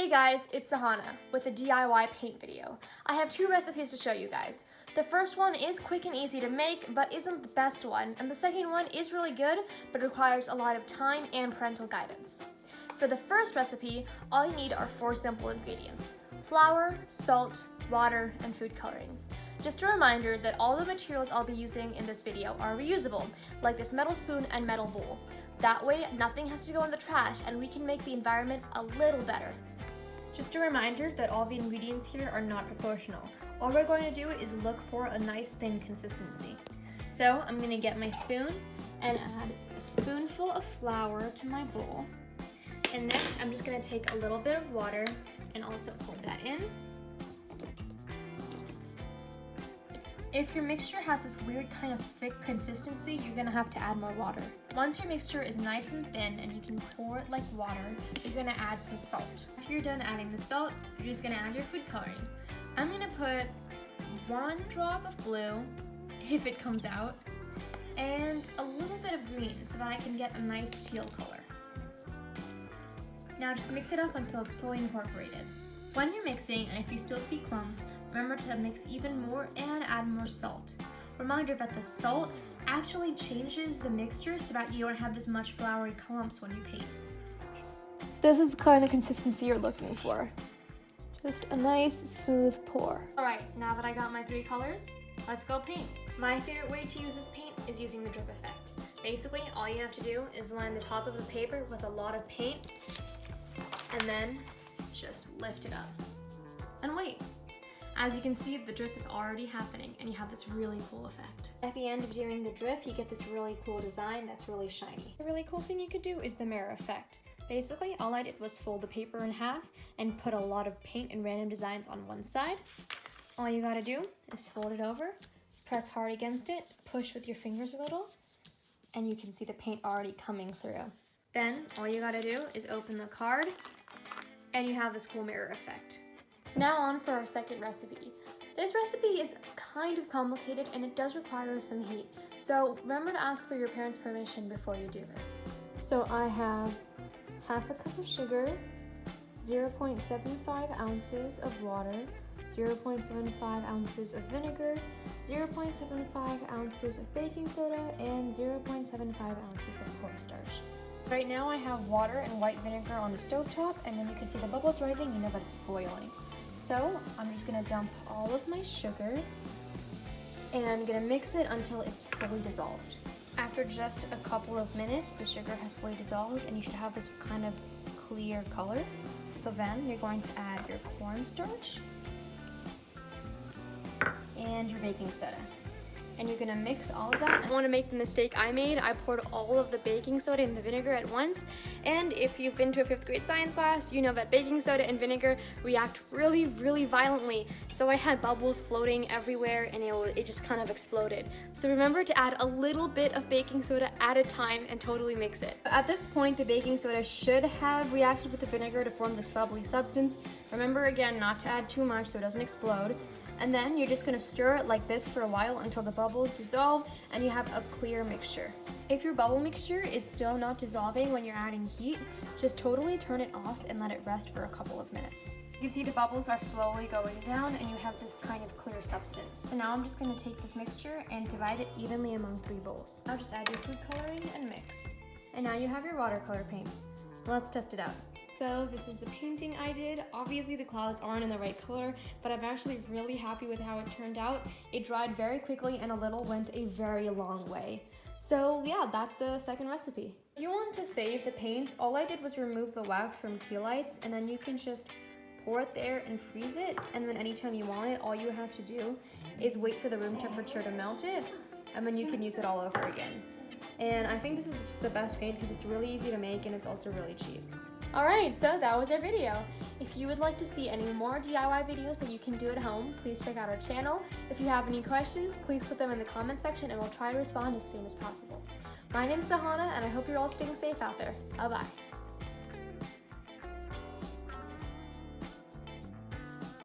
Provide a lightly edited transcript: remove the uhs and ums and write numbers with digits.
Hey guys, it's Sahana with a DIY paint video. I have two recipes to show you guys. The first one is quick and easy to make, but isn't the best one, and the second one is really good, but requires a lot of time and parental guidance. For the first recipe, all you need are 4 simple ingredients: flour, salt, water, and food coloring. Just a reminder that all the materials I'll be using in this video are reusable, like this metal spoon and metal bowl. That way, nothing has to go in the trash and we can make the environment a little better. Just a reminder that all the ingredients here are not proportional. All we're going to do is look for a nice thin consistency. So I'm going to get my spoon and add a spoonful of flour to my bowl. And next I'm just going to take a little bit of water and also pour that in. If your mixture has this weird kind of thick consistency, you're going to have to add more water. Once your mixture is nice and thin and you can pour it like water, you're going to add some salt. After you're done adding the salt, you're just going to add your food coloring. I'm going to put 1 drop of blue, if it comes out, and a little bit of green so that I can get a nice teal color. Now just mix it up until it's fully incorporated. When you're mixing, and if you still see clumps, remember to mix even more and add more salt. Reminder that the salt actually changes the mixture so that you don't have as much floury clumps when you paint. This is the kind of consistency you're looking for. Just a nice, smooth pour. Alright, now that I got my 3 colors, let's go paint. My favorite way to use this paint is using the drip effect. Basically, all you have to do is line the top of the paper with a lot of paint, and then just lift it up. And wait. As you can see, the drip is already happening and you have this really cool effect. At the end of doing the drip, you get this really cool design that's really shiny. The really cool thing you could do is the mirror effect. Basically, all I did was fold the paper in half and put a lot of paint and random designs on one side. All you gotta do is fold it over, press hard against it, push with your fingers a little, and you can see the paint already coming through. Then, all you gotta do is open the card, and you have this cool mirror effect. Now on for our second recipe. This recipe is kind of complicated and it does require some heat. So remember to ask for your parents' permission before you do this. So I have half a cup of sugar, 0.75 ounces of water, 0.75 ounces of vinegar, 0.75 ounces of baking soda, and 0.75 ounces of cornstarch. Right now I have water and white vinegar on the stovetop, and when you can see the bubbles rising, you know that it's boiling. So I'm just gonna dump all of my sugar and I'm gonna mix it until it's fully dissolved. After just a couple of minutes, the sugar has fully dissolved and you should have this kind of clear color. So then you're going to add your cornstarch and your baking soda. And you're gonna mix all of that. I don't want to make the mistake I made. I poured all of the baking soda and the vinegar at once. And if you've been to a 5th grade science class, you know that baking soda and vinegar react really, really violently. So I had bubbles floating everywhere and it just kind of exploded. So remember to add a little bit of baking soda at a time and totally mix it. At this point, the baking soda should have reacted with the vinegar to form this bubbly substance. Remember again not to add too much so it doesn't explode. And then you're just gonna stir it like this for a while until the bubbles dissolve and you have a clear mixture. If your bubble mixture is still not dissolving when you're adding heat, just totally turn it off and let it rest for a couple of minutes. You can see the bubbles are slowly going down and you have this kind of clear substance. So now I'm just gonna take this mixture and divide it evenly among 3 bowls. Now just add your food coloring and mix. And now you have your watercolor paint. Let's test it out. So this is the painting I did. Obviously the clouds aren't in the right color, but I'm actually really happy with how it turned out. It dried very quickly and a little went a very long way. So yeah, that's the second recipe. If you want to save the paint, all I did was remove the wax from tea lights and then you can just pour it there and freeze it. And then anytime you want it, all you have to do is wait for the room temperature to melt it and then you can use it all over again. And I think this is just the best paint because it's really easy to make and it's also really cheap. Alright, so that was our video. If you would like to see any more DIY videos that you can do at home, please check out our channel. If you have any questions, please put them in the comment section and we'll try to respond as soon as possible. My name is Sahana and I hope you're all staying safe out there. Bye-bye.